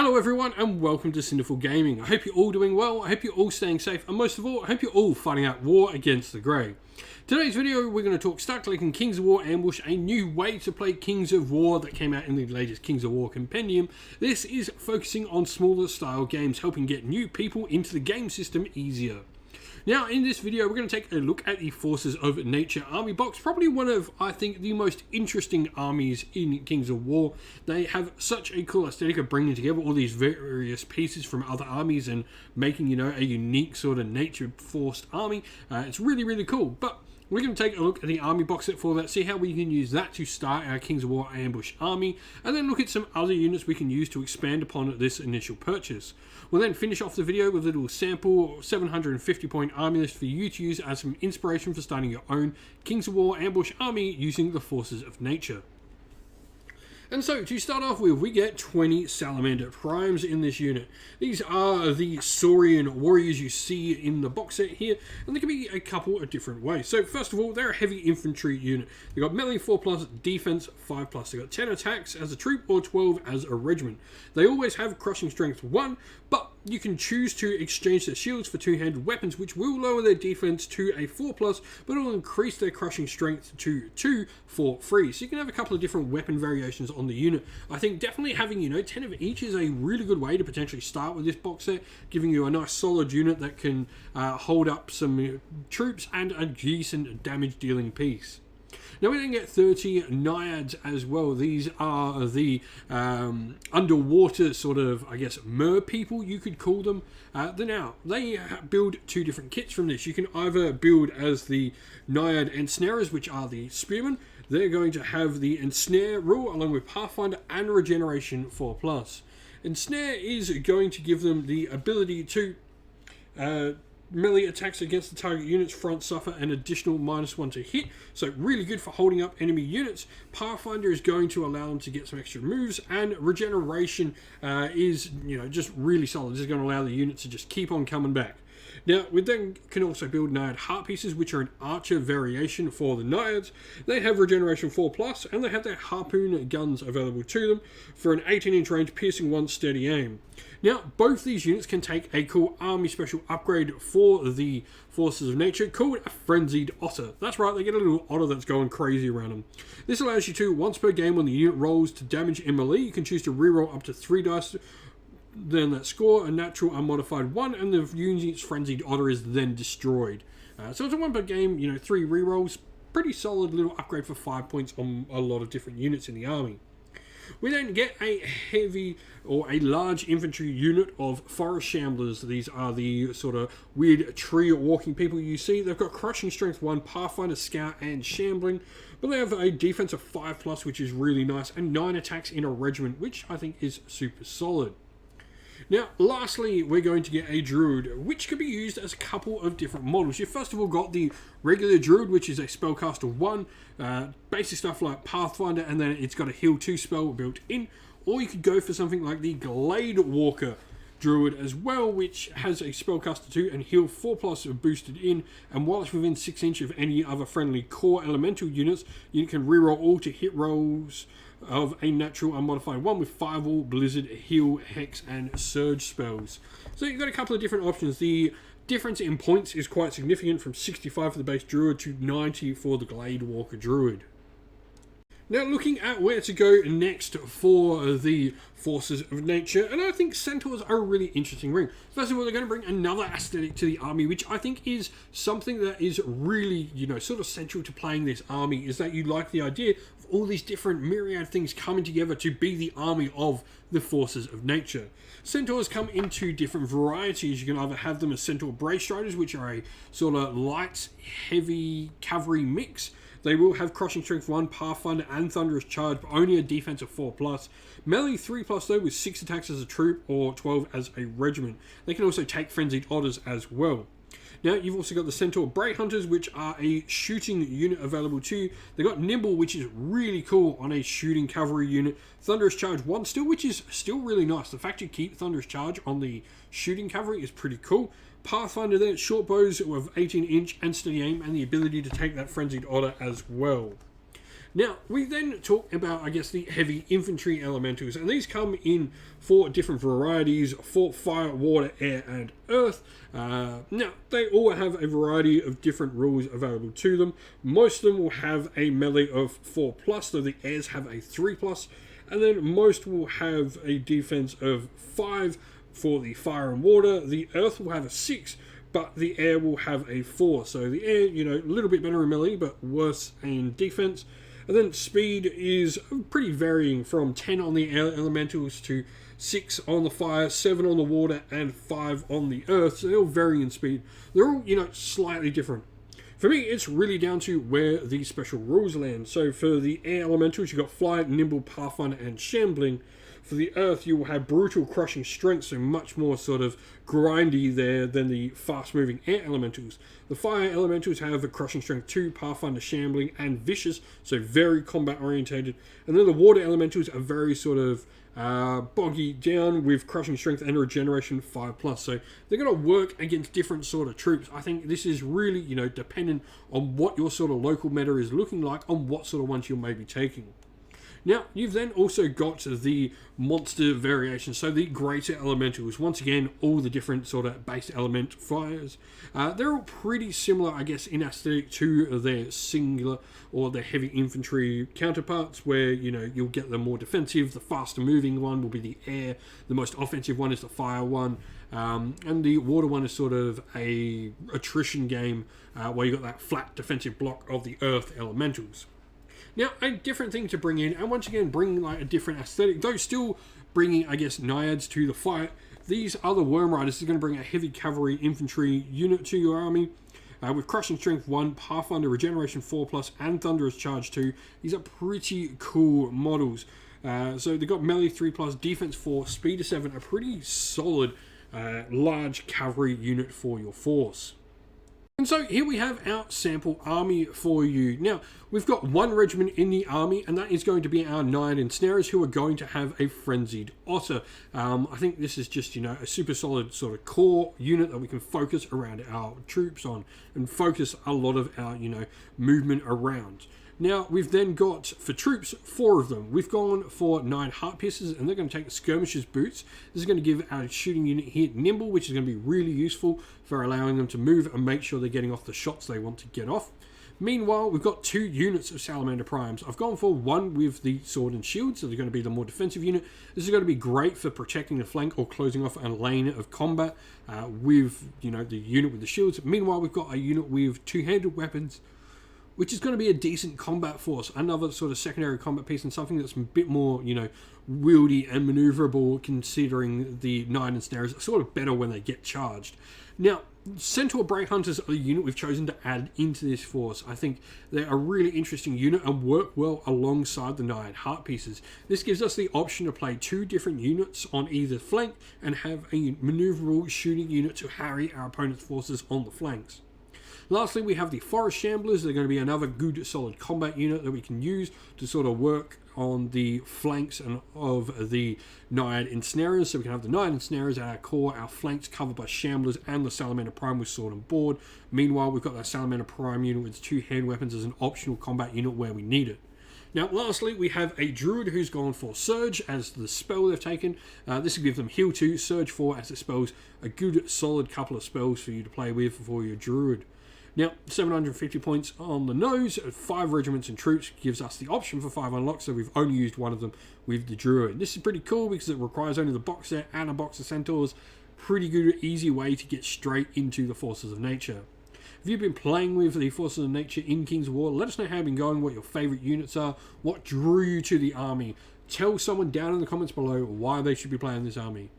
Hello everyone and welcome to Cinderful Gaming. I hope you're all doing well, I hope you're all staying safe, and most of all, I hope you're all fighting out war against the Grey. Today's video, we're going to talk Stark Lake and Kings of War Ambush, a new way to play Kings of War that came out in the latest Kings of War compendium. This is focusing on smaller style games, helping get new people into the game system easier. Now, in this video, we're going to take a look at the Forces of Nature army box. Probably one of, I think, the most interesting armies in Kings of War. They have such a cool aesthetic of bringing together all these various pieces from other armies and making, you know, a unique sort of nature-forced army. It's really, really cool. But we're going to take a look at the army box set for that, see how we can use that to start our Kings of War Ambush army, and then look at some other units we can use to expand upon this initial purchase. We'll then finish off the video with a little sample 750 point army list for you to use as some inspiration for starting your own Kings of War Ambush army using the Forces of Nature. And so, to start off with, we get 20 Salamander Primes in this unit. These are the Saurian warriors you see in the box set here, and they can be a couple of different ways. So, first of all, they're a heavy infantry unit. They've got melee 4+, defense 5+. They've got 10 attacks as a troop or 12 as a regiment. They always have crushing strength 1, but you can choose to exchange their shields for two-handed weapons, which will lower their defense to a 4+, but it will increase their crushing strength to 2 for free. So you can have a couple of different weapon variations on the unit. I think definitely having, 10 of each is a really good way to potentially start with this box set, giving you a nice solid unit that can hold up some troops and a decent damage-dealing piece. Now we then get 30 Naiads as well. These are the underwater sort of, I guess, mer people, you could call them. Now, they build two different kits from this. You can either build as the Naiad Ensnarers, which are the Spearmen. They're going to have the Ensnare rule along with Pathfinder and Regeneration 4+. Ensnare is going to give them the ability to melee attacks against the target unit's front suffer an additional -1 to hit, so really good for holding up enemy units. Pathfinder is going to allow them to get some extra moves, and Regeneration is, just really solid. This is going to allow the units to just keep on coming back. Now, we then can also build Naiad Heart Pieces, which are an archer variation for the Naiads. They have Regeneration 4+, and they have their harpoon guns available to them for an 18-inch range, piercing 1, steady aim. Now, both these units can take a cool army special upgrade for the Forces of Nature called a Frenzied Otter. That's right, they get a little otter that's going crazy around them. This allows you to, once per game when the unit rolls to damage in melee, you can choose to reroll up to 3 dice, then that score a natural unmodified 1, and the unit's Frenzied Otter is then destroyed. So it's a 1 per game, 3 rerolls. Pretty solid little upgrade for 5 points on a lot of different units in the army. We then get a heavy or a large infantry unit of Forest Shamblers. These are the sort of weird tree walking people you see. They've got crushing strength 1, Pathfinder, Scout, and Shambling, but they have a defense of 5+, which is really nice, and 9 attacks in a regiment, which I think is super solid. Now, lastly, we're going to get a Druid, which can be used as a couple of different models. You've first of all got the regular Druid, which is a Spellcaster 1, basic stuff like Pathfinder, and then it's got a Heal 2 spell built in. Or you could go for something like the Glade Walker Druid as well, which has a Spellcaster 2 and Heal 4+ boosted in, and while it's within 6 inches of any other friendly core elemental units, you can reroll all to hit rolls of a natural unmodified 1 with Fireball, Blizzard, Heal, Hex, and Surge spells. So you've got a couple of different options. The difference in points is quite significant, from 65 for the base Druid to 90 for the Glade Walker Druid. Now, looking at where to go next for the Forces of Nature, and I think Centaurs are a really interesting ring. First of all, they're going to bring another aesthetic to the army, which I think is something that is really, sort of central to playing this army, is that you like the idea of all these different myriad things coming together to be the army of the Forces of Nature. Centaurs come into different varieties. You can either have them as Centaur Brace Riders, which are a sort of light, heavy cavalry mix. They will have Crushing Strength 1, Pathfinder, and Thunderous Charge, but only a defense of 4+. Melee 3+ though, with 6 attacks as a troop or 12 as a regiment. They can also take Frenzied Otters as well. Now, you've also got the Centaur Braid Hunters, which are a shooting unit available to you. They've got Nimble, which is really cool on a shooting cavalry unit. Thunderous Charge 1 still, which is still really nice. The fact you keep Thunderous Charge on the shooting cavalry is pretty cool. Pathfinder there, short bows with 18-inch and steady aim, and the ability to take that Frenzied Otter as well. Now, we then talk about, I guess, the heavy infantry elementals, and these come in 4 different varieties for fire, water, air, and earth. Now, they all have a variety of different rules available to them. Most of them will have a melee of 4+, though the airs have a 3+, and then most will have a defense of 5 for the fire and water. The earth will have a 6, but the air will have a 4. So the air, a little bit better in melee, but worse in defense. And then speed is pretty varying from 10 on the air elementals to 6 on the fire, 7 on the water, and 5 on the earth. So they're all varying in speed. They're all, slightly different. For me, it's really down to where these special rules land. So for the air elementals, you've got Fly, Nimble, Pathfinder, and Shambling. For the earth, you will have Brutal, Crushing, Strength, so much more sort of grindy there than the fast-moving air elementals. The fire elementals have a Crushing Strength 2, Pathfinder, Shambling, and Vicious, so very combat-orientated. And then the water elementals are very sort of boggy down with Crushing Strength and Regeneration 5+. So they're going to work against different sort of troops. I think this is really, dependent on what your sort of local meta is looking like, on what sort of ones you may be taking. Now, you've then also got the monster variations, so the greater elementals. Once again, all the different sort of base element fires. They're all pretty similar, I guess, in aesthetic to their singular or their heavy infantry counterparts, where, you'll get the more defensive. The faster moving one will be the air. The most offensive one is the fire one. And the water one is sort of a attrition game, where you got that flat defensive block of the earth elementals. Now, a different thing to bring in, and once again, bring like a different aesthetic, though still bringing, I guess, naiads to the fight. These other Worm Riders are going to bring a heavy cavalry infantry unit to your army. With Crushing Strength 1, Pathfinder Regeneration 4+, and Thunderous Charge 2. These are pretty cool models. So they've got Melee 3+, Defense 4, Speed of 7, a pretty solid, large cavalry unit for your force. And so here we have our sample army for you. Now, we've got 1 regiment in the army, and that is going to be our Naiad Ensnarers, who are going to have a Frenzied Otter. I think this is just, a super solid sort of core unit that we can focus around our troops on and focus a lot of our, movement around. Now, we've then got, for troops, 4 of them. We've gone for 9 Heart Piercers, and they're going to take Skirmishers' Boots. This is going to give our shooting unit here Nimble, which is going to be really useful for allowing them to move and make sure they're getting off the shots they want to get off. Meanwhile, we've got 2 units of Salamander Primes. I've gone for 1 with the Sword and Shield, so they're going to be the more defensive unit. This is going to be great for protecting the flank or closing off a lane of combat with, the unit with the shields. Meanwhile, we've got a unit with 2-handed weapons, which is going to be a decent combat force. Another sort of secondary combat piece and something that's a bit more, wieldy and maneuverable, considering the Naiad Ensnarers are sort of better when they get charged. Now, Centaur Brave Hunters are the unit we've chosen to add into this force. I think they're a really interesting unit and work well alongside the Naiad Heart Pieces. This gives us the option to play 2 different units on either flank and have a maneuverable shooting unit to harry our opponent's forces on the flanks. Lastly, we have the Forest Shamblers. They're going to be another good, solid combat unit that we can use to sort of work on the flanks and of the Naiad Ensnarers. So we can have the Naiad Ensnarers at our core, our flanks covered by Shamblers and the Salamander Prime with sword and board. Meanwhile, we've got that Salamander Prime unit with 2 hand weapons as an optional combat unit where we need it. Now, lastly, we have a Druid who's gone for Surge as the spell they've taken. This will give them Heal 2, Surge 4 as it spells a good, solid couple of spells for you to play with for your Druid. Now, 750 points on the nose, 5 regiments and troops gives us the option for 5 unlocks, so we've only used 1 of them with the Druid. This is pretty cool because it requires only the box set and a box of Centaurs. Pretty good, easy way to get straight into the Forces of Nature. If you've been playing with the Forces of Nature in Kings of War, let us know how you've been going, what your favourite units are, what drew you to the army. Tell someone down in the comments below why they should be playing this army.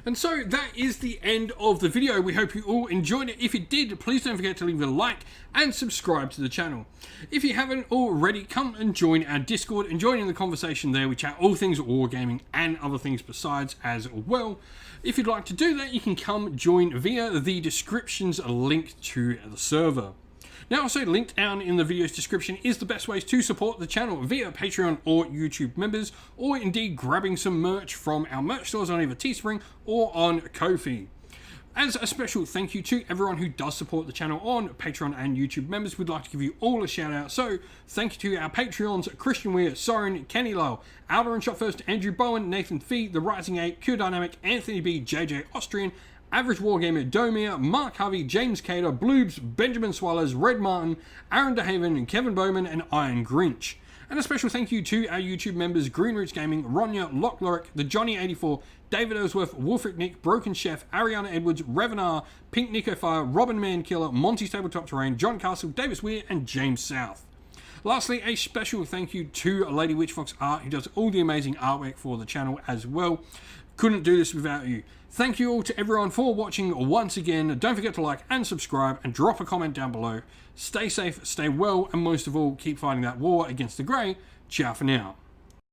And so that is the end of the video. We hope you all enjoyed it. If you did, please don't forget to leave a like and subscribe to the channel. If you haven't already, come and join our Discord and join in the conversation there. We chat all things wargaming and other things besides as well. If you'd like to do that, you can come join via the descriptions linked to the server. Now, also linked down in the video's description is the best ways to support the channel via Patreon or YouTube members, or indeed grabbing some merch from our merch stores on either Teespring or on Ko-fi. As a special thank you to everyone who does support the channel on Patreon and YouTube members, we'd like to give you all a shout out. So thank you to our Patreons: Christian Weir, Soren, Kenny Lowe, Alder and Shot First, Andrew Bowen, Nathan Fee, The Rising 8, Q Dynamic, Anthony B, JJ Austrian, Average Wargamer, Domir, Mark Harvey, James Cater, Bloobs, Benjamin Swallows, Red Martin, Aaron DeHaven, Kevin Bowman, and Iron Grinch. And a special thank you to our YouTube members: Green Roots Gaming, Ronya, Lock Lorick, The Johnny84, David Ellsworth, Wolfric Nick, Broken Chef, Ariana Edwards, Revenar, Pink Nico Fire, Robin Mankiller, Monty's Tabletop Terrain, John Castle, Davis Weir, and James South. Lastly, a special thank you to Lady Witchfox Art, who does all the amazing artwork for the channel as well. Couldn't do this without you. Thank you all to everyone for watching once again. Don't forget to like and subscribe and drop a comment down below. Stay safe, stay well, and most of all, keep fighting that war against the Grey. Ciao for now.